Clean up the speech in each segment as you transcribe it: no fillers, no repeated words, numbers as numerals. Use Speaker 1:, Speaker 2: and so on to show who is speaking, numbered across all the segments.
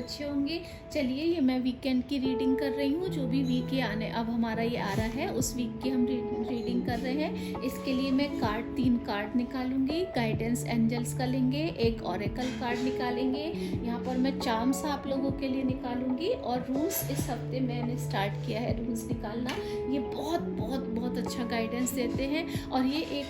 Speaker 1: अच्छे होंगे। चलिए, ये मैं वीकेंड की रीडिंग कर रही हूँ। जो भी वीक ये आने अब हमारा ये आ रहा है, उस वीक की हम रीडिंग कर रहे हैं। इसके लिए मैं 3 कार्ड निकालूंगी। गाइडेंस एंजल्स का लेंगे, एक ऑरेकल कार्ड निकालेंगे। यहाँ पर मैं चार्म्स आप लोगों के लिए निकालूंगी और रूल्स इस हफ्ते मैंने स्टार्ट किया है रूल्स निकालना। ये बहुत बहुत बहुत अच्छा गाइडेंस देते हैं और ये एक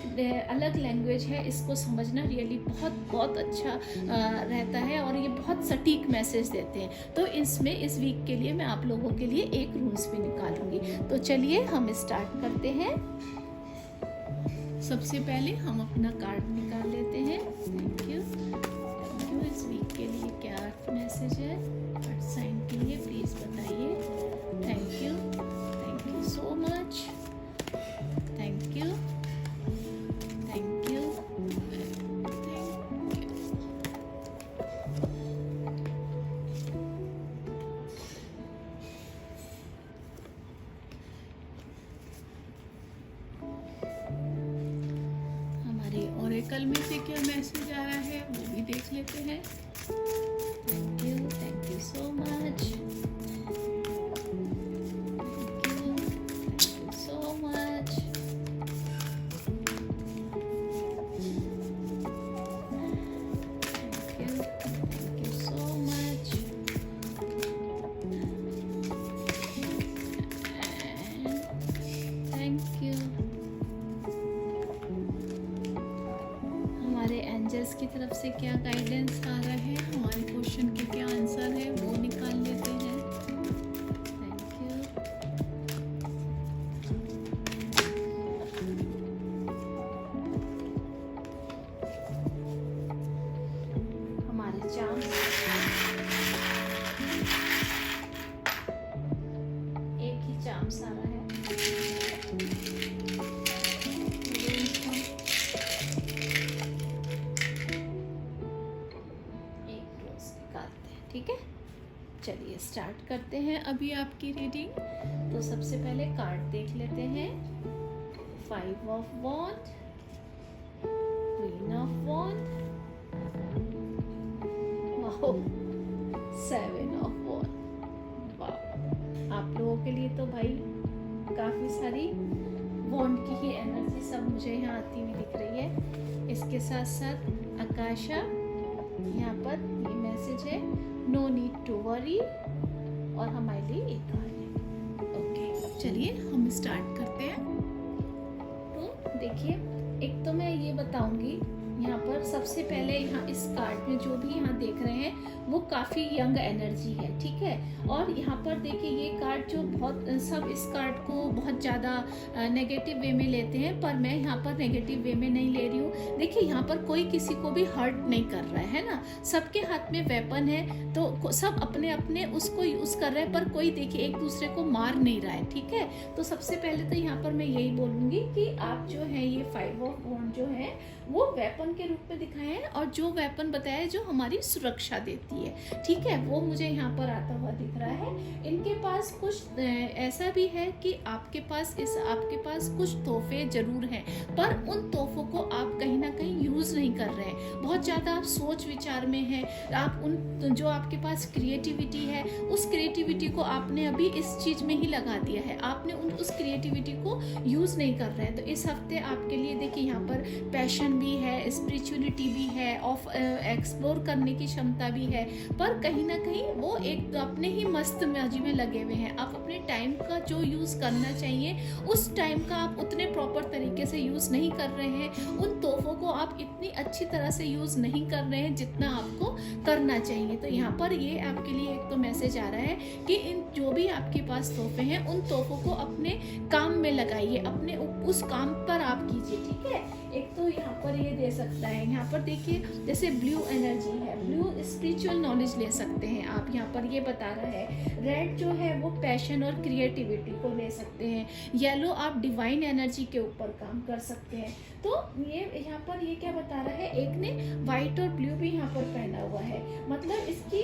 Speaker 1: अलग लैंग्वेज है, इसको समझना रियली बहुत बहुत अच्छा रहता है और ये बहुत सटीक मैसेज देते हैं। तो इसमें इस वीक के लिए मैं आप लोगों के लिए एक रूल्स भी निकालूंगी। तो चलिए हम स्टार्ट करते हैं। सबसे पहले हम अपना कार्ड निकाल लेते हैं। Thank you. इस वीक के लिए क्या मैसेज है कार्ड साइन के लिए, प्लीज बताइए। Thank you so much. Thank you. Oracle में से क्या मैसेज आ रहा है वो भी देख लेते हैं। Thank you so much. Thank you so much. Thank you so much. Thank you. हमारे एंजल्स की तरफ से क्या गाइडेंस आ रहा है, हमारे क्वेश्चन के क्या आंसर है वो निकाल लेते हैं। Thank you. हमारे चार्म्स एक ही चार्म्स आ रहा है। ठीक है, चलिए स्टार्ट करते हैं अभी आपकी रीडिंग। तो सबसे पहले कार्ड देख लेते हैं। 5 of wand, queen of wand, 7 of wand. वाह, आप लोगों के लिए तो भाई काफी सारी वॉन्ड की ही एनर्जी सब मुझे यहाँ आती हुई दिख रही है। इसके साथ साथ आकाशा, यहाँ पर ये मैसेज है नो नीड टू वरी, और हमारे लिए एक कार्ड है। ओके, चलिए हम स्टार्ट करते हैं। तो देखिए, एक तो मैं ये बताऊंगी यहाँ पर सबसे पहले, यहाँ इस कार्ड में जो भी यहाँ देख रहे हैं वो काफ़ी यंग एनर्जी है, ठीक है। और यहाँ पर देखिए ये कार्ड जो बहुत सब इस कार्ड को बहुत ज़्यादा नेगेटिव वे में लेते हैं, पर मैं यहाँ पर नेगेटिव वे में नहीं ले रही हूँ। देखिए यहाँ पर कोई किसी को भी हर्ट नहीं कर रहा है ना, सबके हाथ में वेपन है, तो सब अपने अपने उसको यूज़ कर रहे हैं, पर कोई देखिए एक दूसरे को मार नहीं रहा है, ठीक है। तो सबसे पहले तो यहाँ पर मैं यही बोलूँगी कि आप जो है ये 5 ऑफ वॉन्ड जो है वो वेपन के रूप में दिखाए हैं, और जो वेपन बताया है जो हमारी सुरक्षा देती है, ठीक है, वो मुझे यहाँ पर आता हुआ दिख रहा है। इनके पास कुछ ऐसा भी है कि आपके पास कुछ तोहफे जरूर हैं, पर उन तोहफों को आप कहीं ना कहीं यूज नहीं कर रहे हैं। बहुत ज्यादा आप सोच विचार में हैं, आप उन जो आपके पास क्रिएटिविटी है उस क्रिएटिविटी को आपने अभी इस चीज में ही लगा दिया है, आपने उस क्रिएटिविटी को यूज नहीं कर रहे हैं। तो इस हफ्ते आपके लिए देखिए यहाँ पर पैशन भी है, स्पिरिचुअलिटी भी है, ऑफ एक्सप्लोर करने की क्षमता भी है, पर कहीं ना कहीं वो एक अपने ही मस्त मौजी में लगे हुए हैं। आप अपने टाइम का जो यूज़ करना चाहिए उस टाइम का आप उतने प्रॉपर तरीके से यूज़ नहीं कर रहे हैं, उन तोहफों को आप इतनी अच्छी तरह से यूज़ नहीं कर रहे हैं जितना आपको करना चाहिए। तो यहाँ पर ये आपके लिए एक तो मैसेज आ रहा है कि इन जो भी आपके पास तोहफे हैं उन तोहफों को अपने काम में लगाइए, अपने उस काम पर आप कीजिए, ठीक है। एक तो यहाँ पर ये दे सकता है, यहाँ पर देखिए जैसे ब्लू एनर्जी है, ब्लू स्पिरिचुअल नॉलेज ले सकते हैं आप, यहाँ पर ये बता रहा है। रेड जो है वो पैशन और क्रिएटिविटी को ले सकते हैं। येलो आप डिवाइन एनर्जी के ऊपर काम कर सकते हैं। तो ये यहाँ पर ये क्या बता रहा है, एक ने व्हाइट और ब्लू भी यहाँ पर पहना हुआ है, मतलब इसकी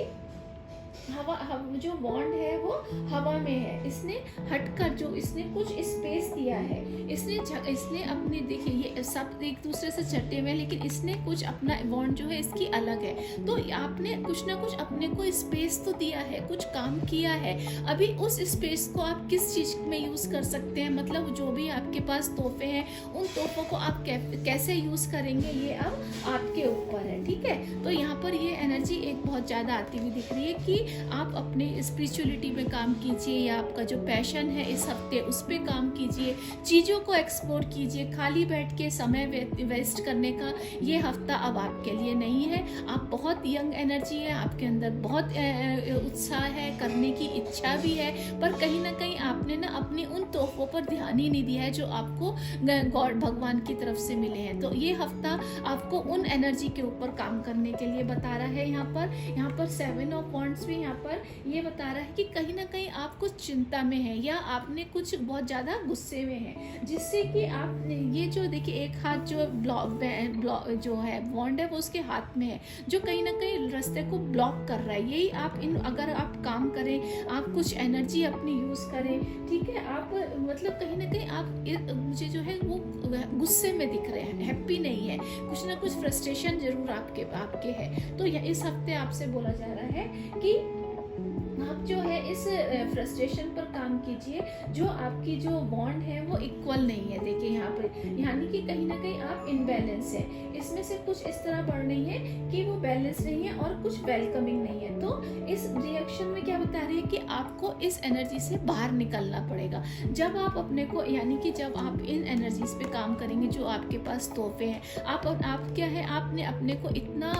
Speaker 1: जो बॉन्ड है वो हवा में है। इसने हटकर जो इसने कुछ स्पेस दिया है, इसने अपने, देखिए ये सब एक दूसरे से चटे हुए हैं, लेकिन इसने कुछ अपना बॉन्ड जो है इसकी अलग है। तो आपने कुछ ना कुछ अपने को स्पेस तो दिया है, कुछ काम किया है। अभी उस स्पेस को आप किस चीज में यूज कर सकते हैं, मतलब जो भी आपके पास तोहफे हैं उन तोहफों को आप कैसे यूज करेंगे, ये अब आपके ऊपर है। ठीक है, तो यहाँ पर ये एनर्जी एक बहुत ज्यादा आती हुई दिख रही है कि आप अपने स्पिरिचुअलिटी में काम कीजिए, या आपका जो पैशन है इस हफ्ते उस पर काम कीजिए, चीज़ों को एक्सप्लोर कीजिए। खाली बैठ के समय वेस्ट करने का ये हफ्ता अब आपके लिए नहीं है। आप बहुत यंग एनर्जी है, आपके अंदर बहुत उत्साह है, करने की इच्छा भी है, पर कहीं ना कहीं आपने ना अपनी उन तोहफों पर ध्यान ही नहीं दिया है जो आपको गॉड भगवान की तरफ से मिले हैं। तो ये हफ्ता आपको उन एनर्जी के ऊपर काम करने के लिए बता रहा है। यहाँ पर 7 ऑफ वॉन्ड्स भी यहाँ पर ये बता रहा है कि कहीं ना कहीं आप कुछ चिंता में है, या आपने कुछ बहुत ज़्यादा गुस्से में है, जिससे कि आपने ये जो देखिए एक हाथ जो जो है वॉन्ड है वो उसके हाथ में है, जो कहीं ना कहीं रास्ते को ब्लॉक कर रहा है। यही आप अगर आप काम करें, आप कुछ एनर्जी अपनी यूज़ करें, ठीक है, आप मतलब कहीं ना कहीं आप मुझे जो है वो गुस्से में दिख रहे हैं, हैप्पी नहीं है, कुछ ना कुछ फ्रस्ट्रेशन जरूर आपके है। तो इस हफ्ते आपसे बोला जा रहा है कि आप जो है इस फ्रस्ट्रेशन पर काम कीजिए, जो आपकी जो बॉन्ड है वो इक्वल नहीं है। देखिए यहाँ पर यानी कि कहीं ना कहीं आप इनबैलेंस है, इसमें से कुछ इस तरह बढ़ नहीं है कि वो बैलेंस नहीं है और कुछ वेलकमिंग नहीं है। तो इस रिएक्शन में क्या बता रही है कि आपको इस एनर्जी से बाहर निकलना पड़ेगा। जब आप अपने को, यानी कि जब आप इन एनर्जीज पे काम करेंगे, जो आपके पास तोहफे हैं, आप क्या है, आपने अपने को इतना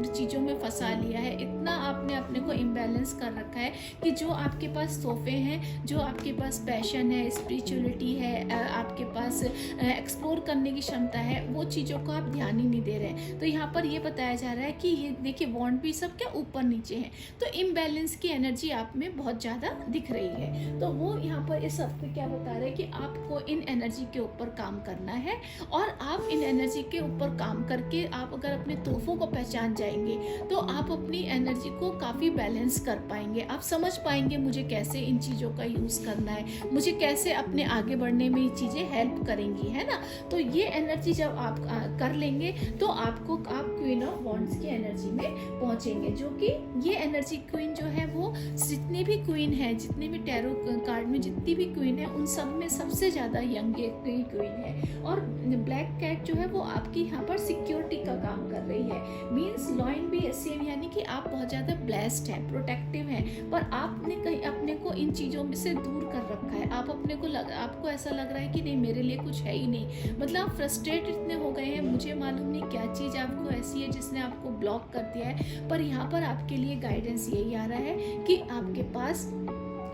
Speaker 1: चीज़ों में फंसा लिया है, इतना आपने अपने को इम्बैलेंस कर रखा है कि जो आपके पास तोहफे हैं, जो आपके पास पैशन है, स्पिरिचुअलिटी है, आपके पास एक्सप्लोर करने की क्षमता है, वो चीज़ों को आप ध्यान ही नहीं दे रहे हैं। तो यहाँ पर ये बताया जा रहा है कि ये देखिए बॉन्ड भी सब क्या ऊपर नीचे हैं, तो इम्बैलेंस की एनर्जी आप में बहुत ज़्यादा दिख रही है। तो वो यहाँ पर इस हफ्ते क्या बता रहे हैं कि आपको इन एनर्जी के ऊपर काम करना है, और आप इन एनर्जी के ऊपर काम करके आप अगर अपने तोहफों को पहचान जाएंगे तो आप अपनी एनर्जी को काफ़ी बैलेंस कर पाएंगे। आप समझ पाएंगे मुझे कैसे इन चीज़ों का यूज़ करना है, मुझे कैसे अपने आगे बढ़ने में ये चीज़ें हेल्प करेंगी, है ना। तो ये एनर्जी जब आप कर लेंगे तो आप क्वीन ऑफ वॉन्ड्स की एनर्जी में पहुंचेंगे, जो कि ये एनर्जी क्वीन जो है वो जितने भी क्वीन है, जितने भी टैरो कार्ड में जितनी भी क्वीन है, उन सब में सबसे ज़्यादा यंग क्वीन है। और ब्लैक कैट जो है वो आपकी यहाँ पर सिक्योरिटी का काम कर रही है। मीन्स लॉइन भी सेम, यानी कि आप बहुत ज़्यादा ब्लेस्ड हैं, प्रोटेक्टिव हैं, पर आपने कहीं अपने को इन चीज़ों में से दूर कर रखा है। आप अपने को आपको ऐसा लग रहा है कि नहीं, मेरे लिए कुछ है ही नहीं, मतलब आप फ्रस्ट्रेट इतने हो गए हैं, मुझे मालूम नहीं क्या चीज़ आपको ऐसी है जिसने आपको ब्लॉक कर दिया है। पर यहाँ पर आपके लिए गाइडेंस यही आ रहा है कि आपके पास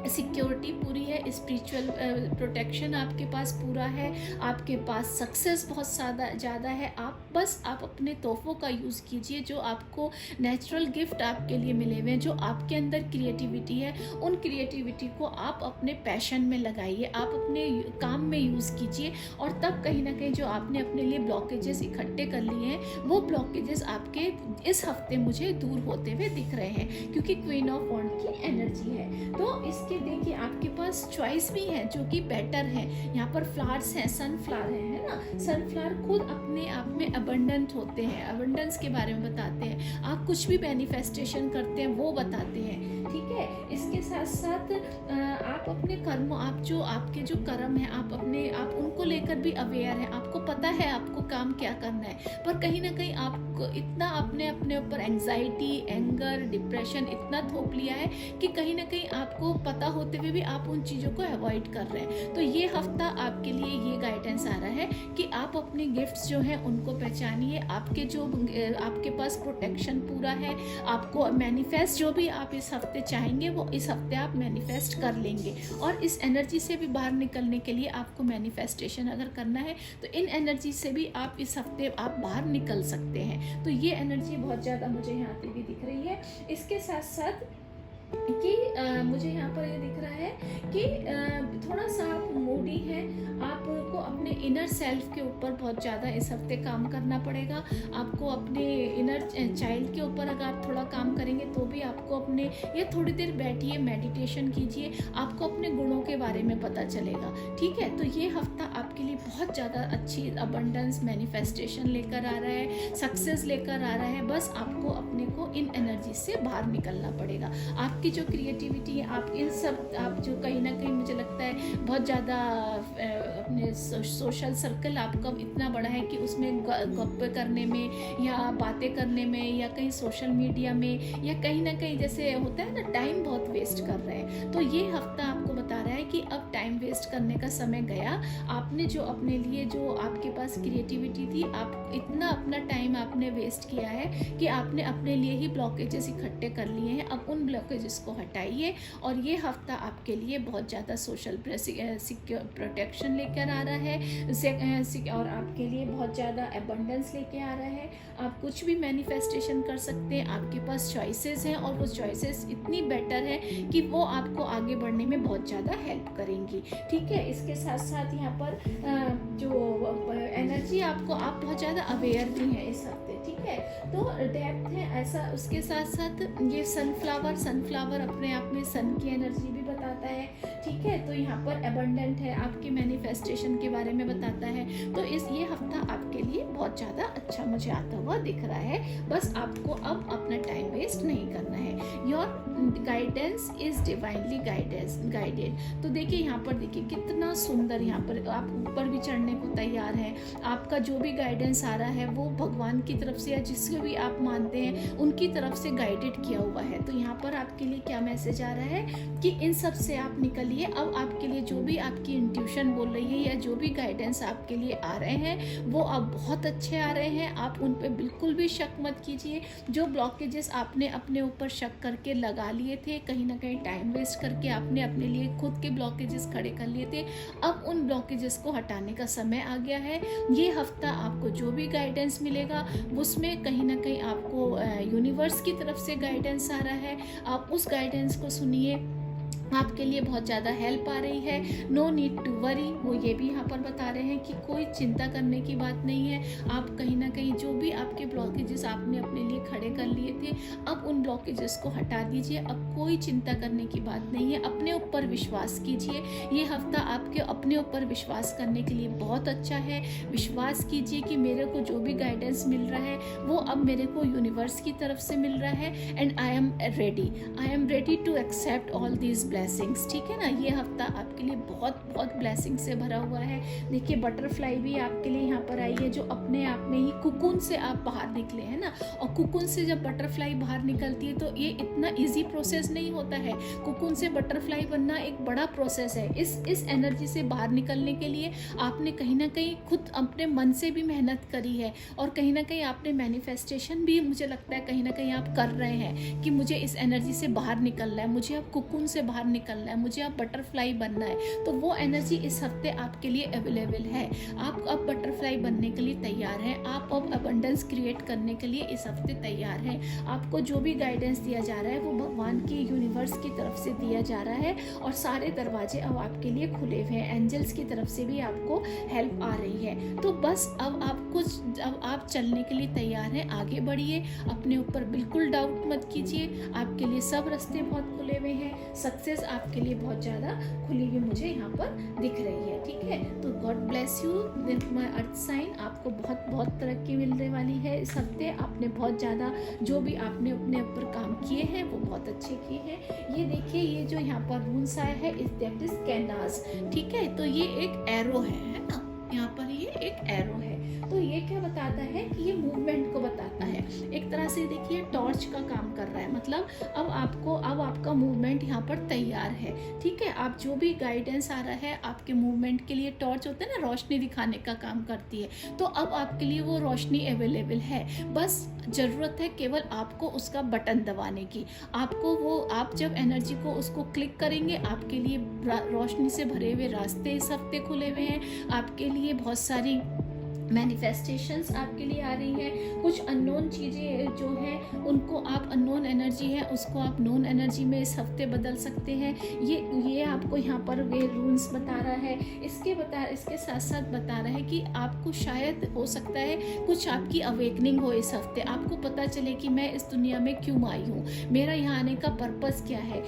Speaker 1: सिक्योरिटी पूरी है, स्पिरिचुअल प्रोटेक्शन आपके पास पूरा है, आपके पास सक्सेस बहुत ज़्यादा है। आप अपने तोहफों का यूज़ कीजिए, जो आपको नेचुरल गिफ्ट आपके लिए मिले हुए हैं, जो आपके अंदर क्रिएटिविटी है, उन क्रिएटिविटी को आप अपने पैशन में लगाइए, आप अपने काम में यूज़ कीजिए, और तब कहीं ना कहीं जो आपने अपने लिए ब्लॉकेजेस इकट्ठे कर लिए हैं, वो ब्लॉकेजेस आपके इस हफ्ते मुझे दूर होते हुए दिख रहे हैं, क्योंकि क्वीन ऑफ वॉन्ड की एनर्जी है। तो इसके देखिए आपके पास चॉइस भी है जो कि बेटर है। यहाँ पर फ्लावर्स हैं, सनफ्लावर है ना। सनफ्लावर खुद अपने आप में अबंडेंट होते हैं, अबंडेंस के बारे में बताते हैं। आप कुछ भी मैनिफेस्टेशन करते हैं वो बताते हैं, ठीक है। इसके साथ साथ आप अपने कर्म, आपके जो कर्म है, आप उनको लेकर भी अवेयर है, आपको पता है आपको काम क्या करना है, पर कहीं ना कहीं आपको इतना अपने ऊपर एंजाइटी, एंगर, डिप्रेशन इतना थोप लिया है कि कहीं ना कहीं आपको पता होते हुए भी आप उन चीज़ों को अवॉइड कर रहे हैं। तो ये हफ्ता आपके लिए ये गाइडेंस आ रहा है कि आप अपने गिफ्ट्स जो हैं उनको पहचानिए, आपके पास प्रोटेक्शन पूरा है, आपको मैनिफेस्ट जो भी आप इस हफ्ते चाहेंगे वो इस हफ्ते आप मैनिफेस्ट कर लेंगे। और इस एनर्जी से भी बाहर निकलने के लिए आपको मैनिफेस्टेशन अगर करना है तो इन एनर्जी से भी आप इस हफ्ते आप बाहर निकल सकते हैं। तो ये एनर्जी बहुत ज़्यादा मुझे यहाँ पे भी दिख रही है। इसके साथ साथ कि मुझे यहाँ पर ये दिख रहा है कि थोड़ा सा आप मूडी हैं, आपको अपने अपने इनर सेल्फ के ऊपर बहुत ज़्यादा इस हफ्ते काम करना पड़ेगा। आपको अपने इनर चाइल्ड के ऊपर अगर आप थोड़ा काम करेंगे तो भी आपको अपने, या थोड़ी देर बैठिए, मेडिटेशन कीजिए, आपको अपने गुणों के बारे में पता चलेगा। ठीक है, तो ये हफ्ता आपके लिए बहुत ज़्यादा अच्छी अबंडेंस, मैनिफेस्टेशन लेकर आ रहा है, सक्सेस लेकर आ रहा है। बस आपको अपने को इन एनर्जी से बाहर निकलना पड़ेगा। आपकी जो क्रिएटिविटी है, आप इन सब, आप जो कहीं ना कहीं मुझे लगता है बहुत ज़्यादा अपने सोशल सर्कल आपका इतना बड़ा है कि उसमें गप्पे करने में या बातें करने में या कहीं सोशल मीडिया में या कहीं ना कहीं जैसे होता है ना, टाइम बहुत वेस्ट कर रहे हैं। तो ये हफ्ता आपको बता रहा है कि अब टाइम वेस्ट करने का समय गया। आपने जो अपने लिए, जो आपके पास क्रिएटिविटी थी, आप इतना अपना टाइम आपने वेस्ट किया है कि आपने अपने लिए ही ब्लॉकेजेस इकट्ठे कर लिए हैं। अब उन ब्लॉकेजेस को हटाइए और ये हफ्ता आपके लिए बहुत ज़्यादा सोशल प्रोटेक्शन लेकर आ रहा है और आपके लिए बहुत ज़्यादा अबंडेंस लेके आ रहा है। आप कुछ भी मैनिफेस्टेशन कर सकते हैं, आपके पास चॉइसेस हैं और वो चॉइसेस इतनी बेटर है कि वो आपको आगे बढ़ने में बहुत ज़्यादा हेल्प करेंगी। ठीक है, इसके साथ साथ यहाँ पर जो एनर्जी आपको, आप बहुत ज़्यादा अवेयर भी हैं इस हफ्ते। ठीक है, तो डेप्थ है ऐसा। उसके साथ साथ ये सनफ्लावर अपने आप में सन की एनर्जी भी बताता है। ठीक है, तो यहाँ पर अबंडेंट है, आपके मैनिफेस्टेशन के बारे में बताता है। तो ये हफ्ता आपके लिए बहुत ज़्यादा अच्छा मुझे आता हुआ दिख रहा है। बस आपको अब अपना टाइम वेस्ट नहीं करना है। Your guidance is divinely guided. तो देखिए यहाँ पर, देखिए कितना सुंदर, यहाँ पर आप ऊपर भी चढ़ने को तैयार हैं। आपका जो भी गाइडेंस आ रहा है वो भगवान की तरफ से या जिसको भी आप मानते हैं उनकी तरफ से गाइडेड किया हुआ है। तो यहाँ पर आपके लिए क्या मैसेज आ रहा है कि इन सब से आप निकलिए। अब आपके लिए जो भी आपकी इंट्यूशन बोल रही है या जो भी गाइडेंस आपके लिए आ रहे हैं वो अब बहुत अच्छे आ रहे हैं। आप उन पे बिल्कुल भी शक मत कीजिए। जो ब्लॉकेजेस आपने अपने ऊपर शक करके लगा लिए थे, कहीं ना कहीं टाइम वेस्ट करके आपने अपने लिए खुद के ब्लॉकेजेस खड़े कर लिए थे, अब उन ब्लॉकेजेस को हटाने का समय आ गया है। ये हफ्ता आपको जो भी गाइडेंस मिलेगा उसमें कहीं ना कहीं आपको यूनिवर्स की तरफ से गाइडेंस आ रहा है। आप उस गाइडेंस को सुनिए, आपके लिए बहुत ज़्यादा हेल्प आ रही है। नो नीड टू वरी, वो ये भी यहाँ पर बता रहे हैं कि कोई चिंता करने की बात नहीं है। आप कहीं ना कहीं जो भी आपके ब्लॉकेजेस आपने अपने लिए खड़े कर लिए थे, अब उन ब्लॉकेजेस को हटा दीजिए। अब कोई चिंता करने की बात नहीं है। अपने ऊपर विश्वास कीजिए। ये हफ्ता आपके अपने ऊपर विश्वास करने के लिए बहुत अच्छा है। विश्वास कीजिए कि मेरे को जो भी गाइडेंस मिल रहा है वो अब मेरे को यूनिवर्स की तरफ से मिल रहा है। And I am ready to accept all these blessings. ठीक है ना, ये हफ्ता आपके लिए बहुत बहुत ब्लेसिंग से भरा हुआ है। देखिए बटरफ्लाई भी आपके लिए यहाँ पर आई है, जो अपने आप में ही कुकुन से आप बाहर निकले हैं ना। और कुकुन से जब बटरफ्लाई बाहर निकलती है तो ये इतना इजी प्रोसेस नहीं होता है। कुकुन से बटरफ्लाई बनना एक बड़ा प्रोसेस है। इस एनर्जी से बाहर निकलने के लिए आपने कहीं ना कहीं खुद अपने मन से भी मेहनत करी है और कहीं ना कहीं आपने मैनिफेस्टेशन भी, मुझे लगता है कहीं ना कहीं आप कर रहे हैं कि मुझे इस एनर्जी से बाहर निकलना है, मुझे अब कुकुन से बाहर निकलना है, मुझे अब बटरफ्लाई बनना है। तो वो एनर्जी इस हफ्ते आपके लिए अवेलेबल है। आप अब बटरफ्लाई बनने के लिए तैयार हैं। आप अब अबंडेंस क्रिएट करने के लिए इस हफ्ते तैयार हैं। आपको जो भी गाइडेंस दिया जा रहा है वो भगवान की, यूनिवर्स की तरफ से दिया जा रहा है और सारे दरवाजे अब आपके लिए खुले हुए हैं। एंजल्स की तरफ से भी आपको हेल्प आ रही है। तो बस अब आप चलने के लिए तैयार हैं। आगे बढ़िए, अपने ऊपर बिल्कुल डाउट मत कीजिए। आपके लिए सब रास्ते बहुत खुले हुए हैं। सक्सेस आपके लिए बहुत ज़्यादा खुली हुई मुझे यहाँ पर दिख रही है। ठीक है, तो God bless you my earth sign. आपको बहुत बहुत तरक्की मिलने वाली है इस हफ्ते। आपने बहुत ज़्यादा जो भी आपने अपने ऊपर काम किए हैं वो बहुत अच्छे किए हैं। ये देखिए, ये जो यहाँ पर रून्स आया है दैट इज कैनास। ठीक है, तो ये एक एरो है ना, यहाँ पर ये एक एरो है। तो ये क्या बताता है कि ये मूवमेंट को बताता है। एक तरह से देखिए टॉर्च का काम कर रहा है, मतलब अब आपका मूवमेंट यहाँ पर तैयार है। ठीक है, आप जो भी गाइडेंस आ रहा है आपके मूवमेंट के लिए, टॉर्च होता है ना, रोशनी दिखाने का काम करती है। तो अब आपके लिए वो रोशनी अवेलेबल है। बस ज़रूरत है केवल आपको उसका बटन दबाने की। आप जब एनर्जी को उसको क्लिक करेंगे, आपके लिए रोशनी से भरे हुए रास्ते इस हफ्ते खुले हुए हैं। आपके लिए बहुत सारी मैनिफेस्टेशंस आपके लिए आ रही हैं। कुछ अननोन चीज़ें जो हैं उनको आप, अननोन एनर्जी है उसको आप नोन एनर्जी में इस हफ्ते बदल सकते हैं। ये आपको यहाँ पर वे रूल्स बता रहा है। इसके साथ साथ बता रहा है कि आपको शायद हो सकता है कुछ आपकी अवेकनिंग हो इस हफ्ते। आपको पता चले कि मैं इस दुनिया में क्यों आई हूँ, मेरा यहाँ आने का पर्पस क्या है।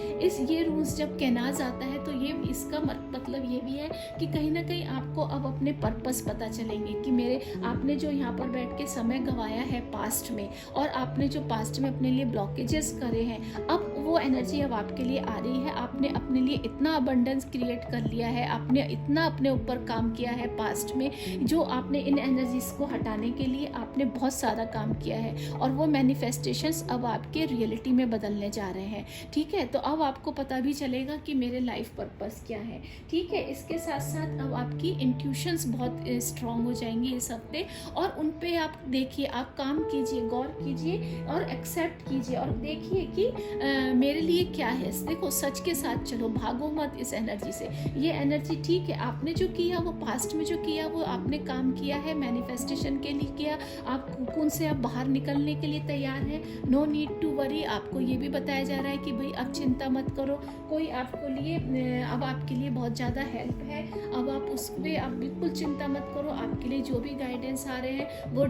Speaker 1: ये रूल्स जब कहनाज आता है तो ये इसका मतलब ये भी है कि कहीं ना कहीं आपको अब अपने पर्पस पता चलेंगे कि आपने जो यहाँ पर बैठ के समय गंवाया है पास्ट में, और आपने जो पास्ट में अपने लिए ब्लॉकेजेस करे हैं, अब वो एनर्जी अब आपके लिए आ रही है। आपने अपने लिए इतना अबंडेंस क्रिएट कर लिया है, आपने इतना अपने ऊपर काम किया है पास्ट में, जो आपने इन एनर्जीज को हटाने के लिए आपने बहुत सारा काम किया है, और वो मैनिफेस्टेशंस अब आपके रियलिटी में बदलने जा रहे हैं। ठीक है, तो अब आपको पता भी चलेगा कि मेरे लाइफ पर्पस क्या है। ठीक है, इसके साथ साथ अब आपकी इंट्यूशंस बहुत स्ट्रांग हो जाएंगी इस हफ्ते, और उन पे आप देखिए, आप काम कीजिए, गौर कीजिए और एक्सेप्ट कीजिए, और देखिए कि मेरे लिए क्या है। देखो, सच के साथ चलो, भागो मत इस एनर्जी से। ये एनर्जी ठीक है, आपने जो किया वो पास्ट में जो किया वो आपने काम किया है, मैनिफेस्टेशन के लिए किया, आप कुकून से अब बाहर निकलने के लिए तैयार है। No need to worry. आपको ये भी बताया जा रहा है कि भाई अब चिंता मत करो, कोई आपको लिए अब आपके लिए बहुत ज़्यादा हेल्प है। अब आप उस पर आप बिल्कुल चिंता मत करो। आपके लिए जो भी गाइडेंस आ रहे हैं वो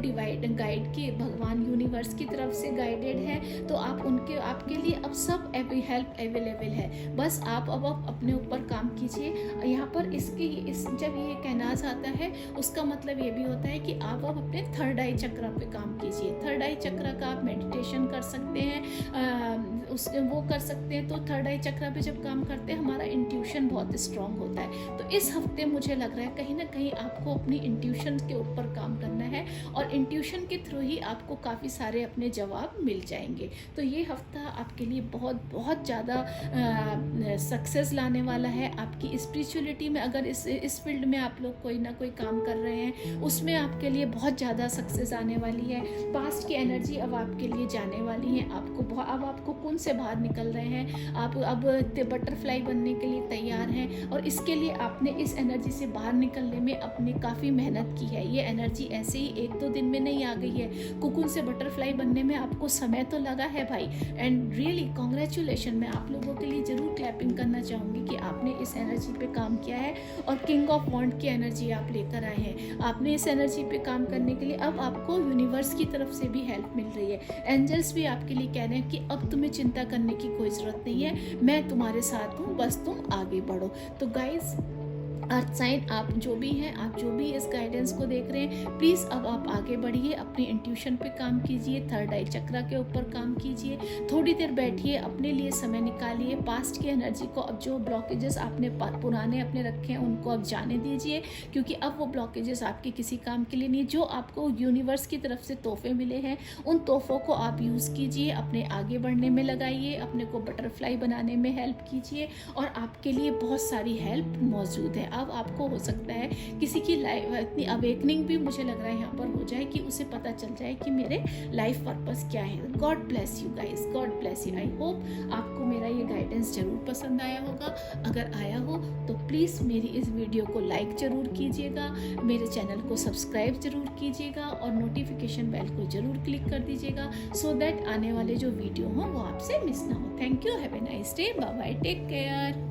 Speaker 1: गाइड के भगवान यूनिवर्स की तरफ से गाइडेड है, तो आपके लिए अब सब हेल्प अवेलेबल है। बस आप अब अपने ऊपर काम कीजिए। यहाँ पर जब ये कहनाज आता है उसका मतलब ये भी होता है कि आप अब अपने थर्ड आई चक्र पे काम कीजिए। थर्ड आई चक्र का आप मेडिटेशन कर सकते हैं, वो कर सकते हैं। तो थर्ड आई चक्र पे जब काम करते हैं हमारा इंट्यूशन बहुत स्ट्रांग होता है। तो इस हफ्ते मुझे लग रहा है कहीं ना कहीं आपको अपनी इंट्यूशन के ऊपर काम करना है, और इंट्यूशन के थ्रू ही आपको काफ़ी सारे अपने जवाब मिल जाएंगे। तो ये हफ्ता आपके लिए बहुत बहुत ज़्यादा सक्सेस लाने वाला है। आपकी स्पिरिचुअलिटी में अगर इस फील्ड में आप लोग कोई ना कोई काम कर रहे हैं, उसमें आपके लिए बहुत ज़्यादा सक्सेस आने वाली है। पास्ट की एनर्जी अब आपके लिए जाने वाली है। अब आपको कौन से बाहर निकल रहे हैं, आप अब बटरफ्लाई बनने के लिए तैयार हैं, और इसके लिए आपने इस एनर्जी से बाहर निकलने में अपनी काफ़ी मेहनत की है। ये एनर्जी ऐसे ही 1-2 दिन में नहीं आ गई है। कुकुन से बटरफ्लाई बनने में आपको समय तो लगा है भाई, एंड रियली कॉन्ग्रेचुलेशन। मैं आप लोगों के लिए ज़रूर क्लैपिंग करना चाहूँगी कि आपने इस एनर्जी पे काम किया है, और किंग ऑफ वॉन्ड की एनर्जी आप लेकर आए हैं। आपने इस एनर्जी पे काम करने के लिए अब आपको यूनिवर्स की तरफ से भी हेल्प मिल रही है। एंजल्स भी आपके लिए कह रहे हैं कि अब तुम्हें चिंता करने की कोई ज़रूरत नहीं है, मैं तुम्हारे साथ हूँ, बस तुम आगे बढ़ो। तो गाइज, अर्थ साइन आप जो भी हैं, आप जो भी इस गाइडेंस को देख रहे हैं, प्लीज़ अब आप आगे बढ़िए, अपनी इंट्यूशन पे काम कीजिए, थर्ड आई चक्र के ऊपर काम कीजिए, थोड़ी देर बैठिए, अपने लिए समय निकालिए। पास्ट की एनर्जी को, अब जो ब्लॉकेजेस आपने पुराने अपने रखे हैं उनको अब जाने दीजिए, क्योंकि अब वो ब्लॉकेजेस आपके किसी काम के लिए नहीं। जो आपको यूनिवर्स की तरफ से तोहफे मिले हैं, उन तोहफों को आप यूज़ कीजिए, अपने आगे बढ़ने में लगाइए, अपने को बटरफ्लाई बनाने में हेल्प कीजिए, और आपके लिए बहुत सारी हेल्प मौजूद है। अब आपको हो सकता है किसी की लाइफ इतनी अवेकनिंग भी मुझे लग रहा है यहाँ पर हो जाए कि उसे पता चल जाए कि मेरे लाइफ पर्पस क्या है। God bless you guys, God bless you. I hope आपको मेरा ये गाइडेंस जरूर पसंद आया होगा। अगर आया हो तो प्लीज़ मेरी इस वीडियो को लाइक ज़रूर कीजिएगा, मेरे चैनल को सब्सक्राइब ज़रूर कीजिएगा, और नोटिफिकेशन बेल को ज़रूर क्लिक कर दीजिएगा, सो दैट आने वाले जो वीडियो हों वो आपसे मिस ना हो। Thank you, have a nice day, bye bye, take care.